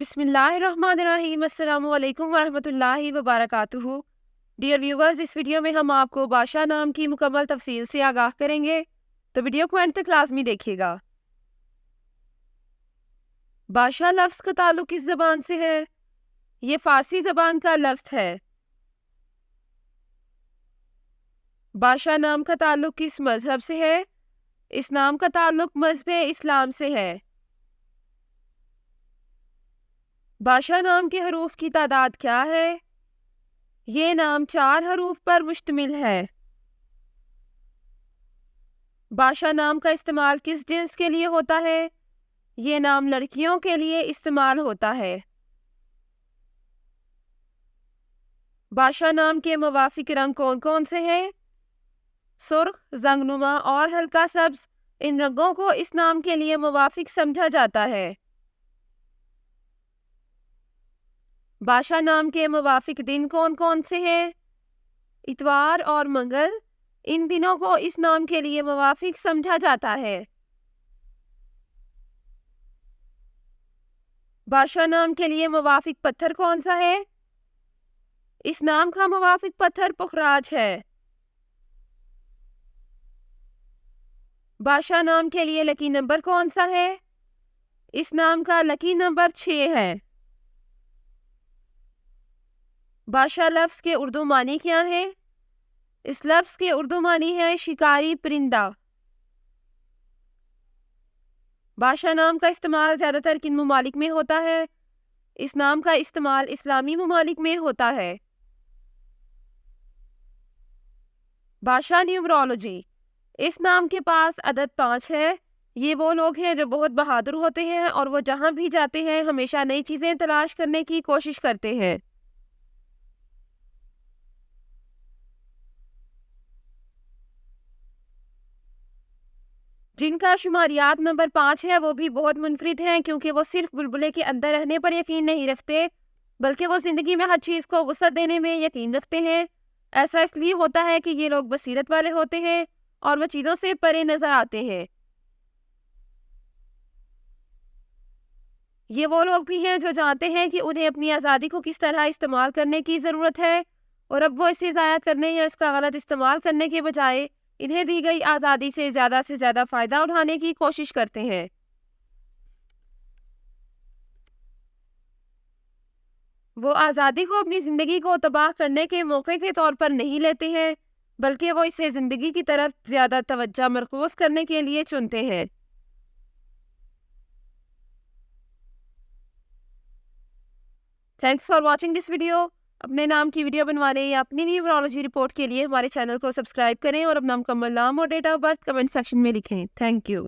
बिस्मिल्लाहिर्रहमानिर्रहीम। अस्सलामु अलैकुम वरहमतुल्लाहि वबरकातुहू। डियर व्यूवर्स, इस वीडियो में हम आपको बादशाह नाम की मुकम्मल तफसील से आगाह करेंगे, तो वीडियो को एंड तक लाजमी देखिएगा। बादशाह लफ्ज़ का ताल्लुक किस ज़बान से है? ये फ़ारसी ज़बान का लफ्ज़ है। बादशाह नाम का ताल्लुक किस मज़हब से है? इस नाम का ताल्लुक मज़हब इस्लाम से है। बादशाह नाम के हरूफ की तादाद क्या है? ये नाम 4 हरूफ पर मुश्तमिल है। बादशाह नाम का इस्तेमाल किस जिन्स के लिए होता है? ये नाम लड़कियों के लिए इस्तेमाल होता है। बादशाह नाम के मुवाफिक रंग कौन कौन से हैं? सुर्ख, जंगनुमा और हल्का सब्ज। इन रंगों को इस नाम के लिए मुवाफिक समझा जाता है। बादशाह नाम के मुवाफिक दिन कौन कौन से हैं? इतवार और मंगल। इन दिनों को इस नाम के लिए मुवाफिक समझा जाता है। बादशाह नाम के लिए मुवाफिक पत्थर कौन सा है? इस नाम का मुवाफिक पत्थर पुखराज है। बादशाह नाम के लिए लकी नंबर कौन सा है? इस नाम का लकी नंबर 6 है। बादशाह लफ्ज़ के उर्दू मानी क्या है? इस लफ्ज़ के उर्दू मानी है शिकारी परिंदा। बादशाह नाम का इस्तेमाल ज़्यादातर किन ममालिक में होता है? इस नाम का इस्तेमाल इस्लामी ममालिक में होता है। बादशाह न्यूमरोलॉजी। इस नाम के पास अदद 5 है। ये वो लोग हैं जो बहुत बहादुर होते हैं और वो जहाँ भी जाते हैं हमेशा नई चीज़ें तलाश करने की कोशिश करते हैं। जिनका शुमारियात नंबर 5 है वो भी बहुत मुनफरिद हैं, क्योंकि वो सिर्फ बुलबुले के अंदर रहने पर यकीन नहीं रखते, बल्कि वो ज़िंदगी में हर चीज़ को वसअत देने में यकीन रखते हैं। ऐसा इसलिए होता है कि ये लोग बसीरत वाले होते हैं और वो चीज़ों से परे नज़र आते हैं। ये वो लोग भी हैं जो जानते हैं कि उन्हें अपनी आज़ादी को किस तरह इस्तेमाल करने की ज़रूरत है, और अब वो इसे ज़ाया करने या इसका गलत इस्तेमाल करने के बजाय इन्हें दी गई आज़ादी से ज़्यादा फ़ायदा उठाने की कोशिश करते हैं। वो आज़ादी को अपनी ज़िंदगी को तबाह करने के मौके के तौर पर नहीं लेते हैं, बल्कि वो इसे ज़िंदगी की तरफ ज़्यादा तवज्जो मरकूज़ करने के लिए चुनते हैं। Thanks for watching this video. अपने नाम की वीडियो बनवाने या अपनी न्यूमरोलॉजी रिपोर्ट के लिए हमारे चैनल को सब्सक्राइब करें और अपना मुकम्मल नाम और date of birth comment section में लिखें। Thank you.